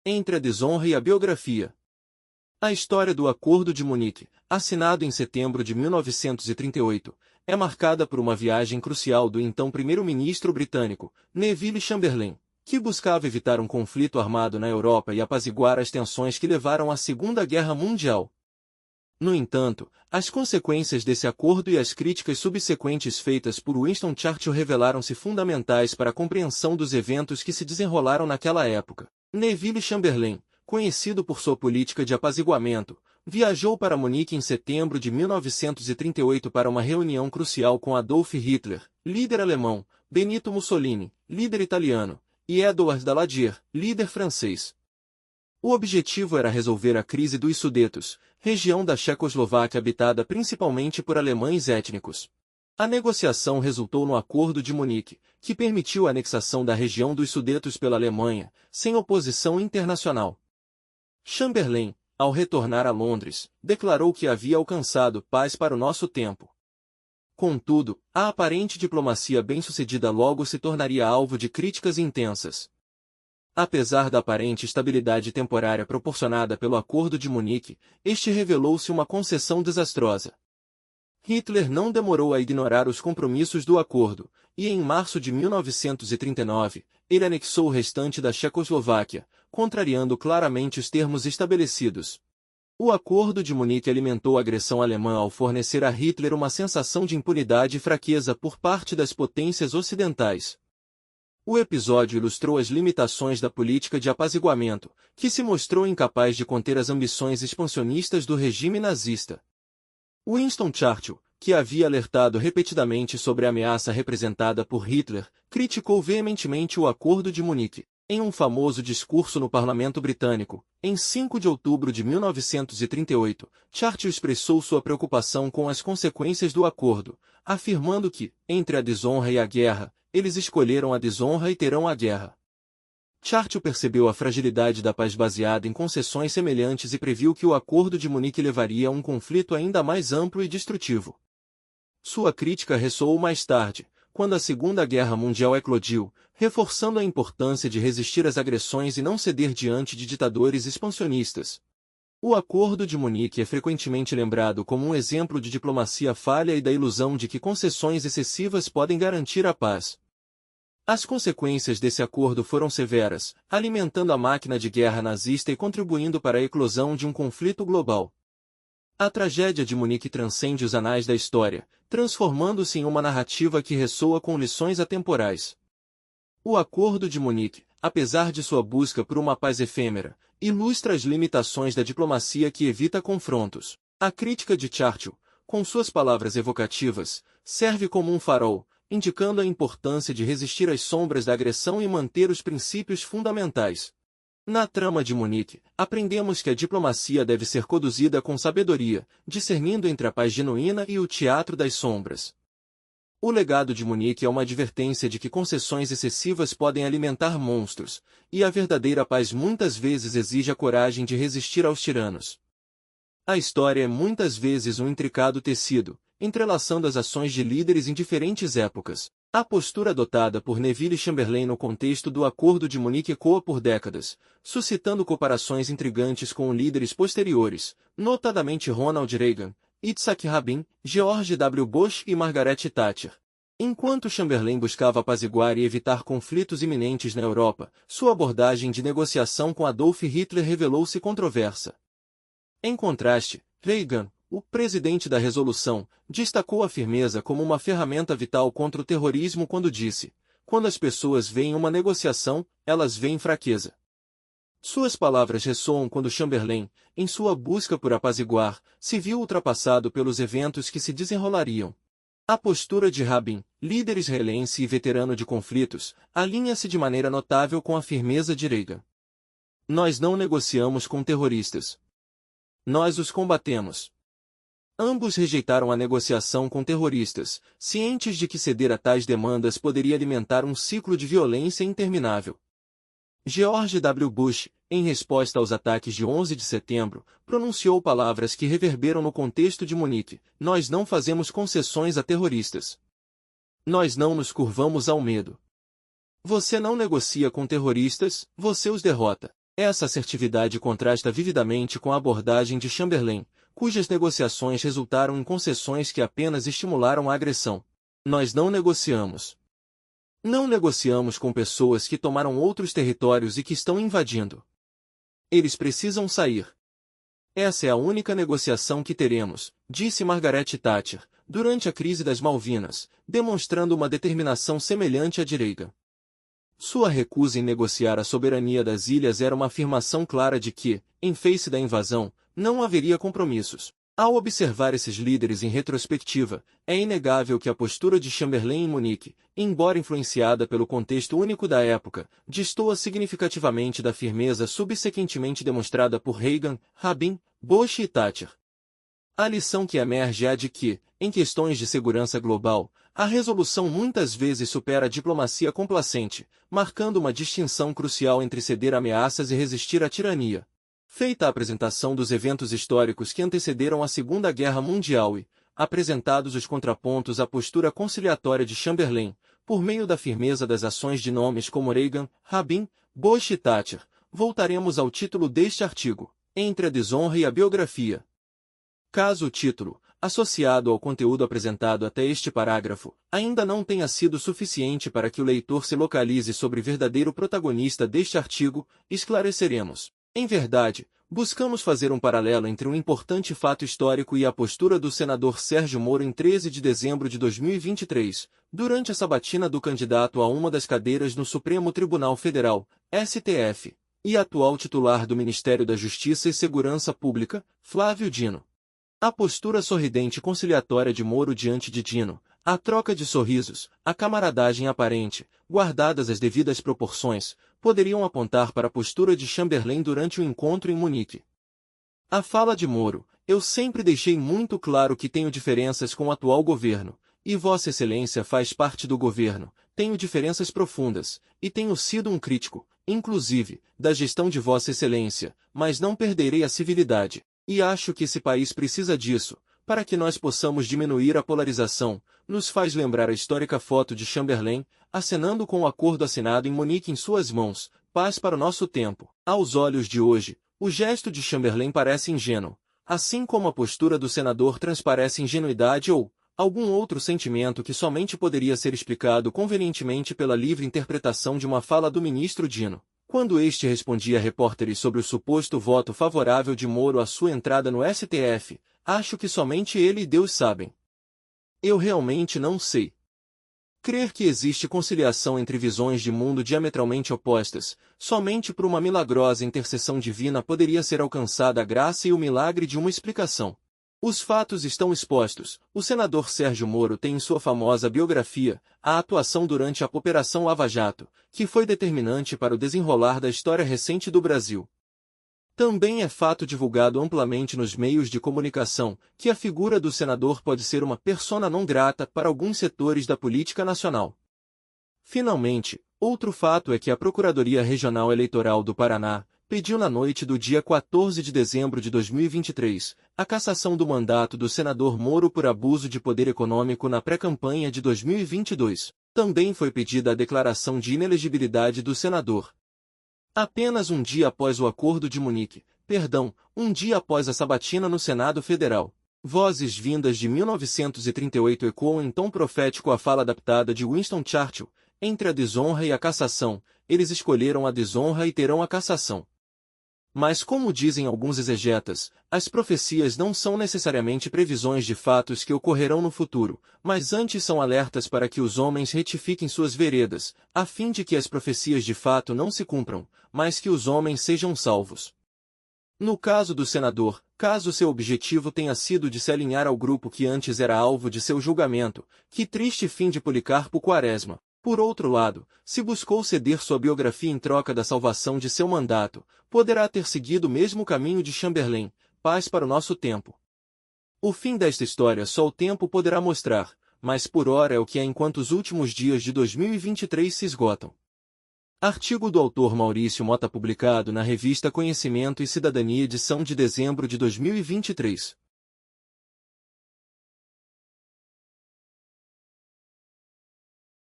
Entre a desonra e a biografia. A história do Acordo de Munique, assinado em setembro de 1938, é marcada por uma viagem crucial do então primeiro-ministro britânico, Neville Chamberlain, que buscava evitar um conflito armado na Europa e apaziguar as tensões que levaram à Segunda Guerra Mundial. No entanto, as consequências desse acordo e as críticas subsequentes feitas por Winston Churchill revelaram-se fundamentais para a compreensão dos eventos que se desenrolaram naquela época. Neville Chamberlain, conhecido por sua política de apaziguamento, viajou para Munique em setembro de 1938 para uma reunião crucial com Adolf Hitler, líder alemão, Benito Mussolini, líder italiano, e Édouard Daladier, líder francês. O objetivo era resolver a crise dos Sudetos, região da Checoslováquia habitada principalmente por alemães étnicos. A negociação resultou no Acordo de Munique, que permitiu a anexação da região dos Sudetos pela Alemanha, sem oposição internacional. Chamberlain, ao retornar a Londres, declarou que havia alcançado paz para o nosso tempo. Contudo, a aparente diplomacia bem-sucedida logo se tornaria alvo de críticas intensas. Apesar da aparente estabilidade temporária proporcionada pelo Acordo de Munique, este revelou-se uma concessão desastrosa. Hitler não demorou a ignorar os compromissos do acordo, e em março de 1939, ele anexou o restante da Checoslováquia, contrariando claramente os termos estabelecidos. O Acordo de Munique alimentou a agressão alemã ao fornecer a Hitler uma sensação de impunidade e fraqueza por parte das potências ocidentais. O episódio ilustrou as limitações da política de apaziguamento, que se mostrou incapaz de conter as ambições expansionistas do regime nazista. Winston Churchill, que havia alertado repetidamente sobre a ameaça representada por Hitler, criticou veementemente o Acordo de Munique. Em um famoso discurso no Parlamento Britânico, em 5 de outubro de 1938, Churchill expressou sua preocupação com as consequências do acordo, afirmando que, entre a desonra e a guerra, eles escolheram a desonra e terão a guerra. Churchill percebeu a fragilidade da paz baseada em concessões semelhantes e previu que o Acordo de Munique levaria a um conflito ainda mais amplo e destrutivo. Sua crítica ressoou mais tarde, quando a Segunda Guerra Mundial eclodiu, reforçando a importância de resistir às agressões e não ceder diante de ditadores expansionistas. O Acordo de Munique é frequentemente lembrado como um exemplo de diplomacia falha e da ilusão de que concessões excessivas podem garantir a paz. As consequências desse acordo foram severas, alimentando a máquina de guerra nazista e contribuindo para a eclosão de um conflito global. A tragédia de Munique transcende os anais da história, transformando-se em uma narrativa que ressoa com lições atemporais. O Acordo de Munique, apesar de sua busca por uma paz efêmera, ilustra as limitações da diplomacia que evita confrontos. A crítica de Churchill, com suas palavras evocativas, serve como um farol, indicando a importância de resistir às sombras da agressão e manter os princípios fundamentais. Na trama de Munique, aprendemos que a diplomacia deve ser conduzida com sabedoria, discernindo entre a paz genuína e o teatro das sombras. O legado de Munique é uma advertência de que concessões excessivas podem alimentar monstros, e a verdadeira paz muitas vezes exige a coragem de resistir aos tiranos. A história é muitas vezes um intricado tecido, entrelaçando as ações de líderes em diferentes épocas. A postura adotada por Neville Chamberlain no contexto do Acordo de Munique ecoa por décadas, suscitando comparações intrigantes com líderes posteriores, notadamente Ronald Reagan, Yitzhak Rabin, George W. Bush e Margaret Thatcher. Enquanto Chamberlain buscava apaziguar e evitar conflitos iminentes na Europa, sua abordagem de negociação com Adolf Hitler revelou-se controversa. Em contraste, Reagan, o presidente da resolução, destacou a firmeza como uma ferramenta vital contra o terrorismo quando disse: quando as pessoas veem uma negociação, elas veem fraqueza. Suas palavras ressoam quando Chamberlain, em sua busca por apaziguar, se viu ultrapassado pelos eventos que se desenrolariam. A postura de Rabin, líder israelense e veterano de conflitos, alinha-se de maneira notável com a firmeza de Reagan. Nós não negociamos com terroristas. Nós os combatemos. Ambos rejeitaram a negociação com terroristas, cientes de que ceder a tais demandas poderia alimentar um ciclo de violência interminável. George W. Bush, em resposta aos ataques de 11 de setembro, pronunciou palavras que reverberam no contexto de Munique: nós não fazemos concessões a terroristas. Nós não nos curvamos ao medo. Você não negocia com terroristas, você os derrota. Essa assertividade contrasta vividamente com a abordagem de Chamberlain, cujas negociações resultaram em concessões que apenas estimularam a agressão. Nós não negociamos. Não negociamos com pessoas que tomaram outros territórios e que estão invadindo. Eles precisam sair. Essa é a única negociação que teremos, disse Margaret Thatcher, durante a crise das Malvinas, demonstrando uma determinação semelhante à de Reagan. Sua recusa em negociar a soberania das ilhas era uma afirmação clara de que, em face da invasão, não haveria compromissos. Ao observar esses líderes em retrospectiva, é inegável que a postura de Chamberlain em Munique, embora influenciada pelo contexto único da época, destoa significativamente da firmeza subsequentemente demonstrada por Reagan, Rabin, Bush e Thatcher. A lição que emerge é a de que, em questões de segurança global, a resolução muitas vezes supera a diplomacia complacente, marcando uma distinção crucial entre ceder a ameaças e resistir à tirania. Feita a apresentação dos eventos históricos que antecederam a Segunda Guerra Mundial e, apresentados os contrapontos à postura conciliatória de Chamberlain, por meio da firmeza das ações de nomes como Reagan, Rabin, Bush e Thatcher, voltaremos ao título deste artigo, Entre a Desonra e a Biografia. Caso o título, associado ao conteúdo apresentado até este parágrafo, ainda não tenha sido suficiente para que o leitor se localize sobre o verdadeiro protagonista deste artigo, esclareceremos. Em verdade, buscamos fazer um paralelo entre um importante fato histórico e a postura do senador Sérgio Moro em 13 de dezembro de 2023, durante a sabatina do candidato a uma das cadeiras no Supremo Tribunal Federal, STF, e atual titular do Ministério da Justiça e Segurança Pública, Flávio Dino. A postura sorridente e conciliatória de Moro diante de Dino, a troca de sorrisos, a camaradagem aparente, guardadas as devidas proporções, poderiam apontar para a postura de Chamberlain durante o encontro em Munique. A fala de Moro: eu sempre deixei muito claro que tenho diferenças com o atual governo, e Vossa Excelência faz parte do governo, tenho diferenças profundas, e tenho sido um crítico, inclusive, da gestão de Vossa Excelência, mas não perderei a civilidade, e acho que esse país precisa disso, para que nós possamos diminuir a polarização, nos faz lembrar a histórica foto de Chamberlain, acenando com o acordo assinado em Munique em suas mãos, paz para o nosso tempo. Aos olhos de hoje, o gesto de Chamberlain parece ingênuo, assim como a postura do senador transparece ingenuidade ou algum outro sentimento que somente poderia ser explicado convenientemente pela livre interpretação de uma fala do ministro Dino, quando este respondia a repórteres sobre o suposto voto favorável de Moro à sua entrada no STF. Acho que somente ele e Deus sabem. Eu realmente não sei. Crer que existe conciliação entre visões de mundo diametralmente opostas, somente por uma milagrosa intercessão divina poderia ser alcançada a graça e o milagre de uma explicação. Os fatos estão expostos. O senador Sérgio Moro tem em sua famosa biografia a atuação durante a Operação Lava Jato, que foi determinante para o desenrolar da história recente do Brasil. Também é fato divulgado amplamente nos meios de comunicação que a figura do senador pode ser uma persona non grata para alguns setores da política nacional. Finalmente, outro fato é que a Procuradoria Regional Eleitoral do Paraná pediu na noite do dia 14 de dezembro de 2023 a cassação do mandato do senador Moro por abuso de poder econômico na pré-campanha de 2022. Também foi pedida a declaração de inelegibilidade do senador. Apenas um dia após o Acordo de Munique, um dia após a sabatina no Senado Federal, vozes vindas de 1938 ecoam em tom profético a fala adaptada de Winston Churchill: entre a desonra e a cassação, eles escolheram a desonra e terão a cassação. Mas como dizem alguns exegetas, as profecias não são necessariamente previsões de fatos que ocorrerão no futuro, mas antes são alertas para que os homens retifiquem suas veredas, a fim de que as profecias de fato não se cumpram, mas que os homens sejam salvos. No caso do senador, caso seu objetivo tenha sido de se alinhar ao grupo que antes era alvo de seu julgamento, que triste fim de Policarpo Quaresma. Por outro lado, se buscou ceder sua biografia em troca da salvação de seu mandato, poderá ter seguido o mesmo caminho de Chamberlain, paz para o nosso tempo. O fim desta história só o tempo poderá mostrar, mas por ora é o que é enquanto os últimos dias de 2023 se esgotam. Artigo do autor Maurício Mota publicado na revista Conhecimento e Cidadania edição de dezembro de 2023.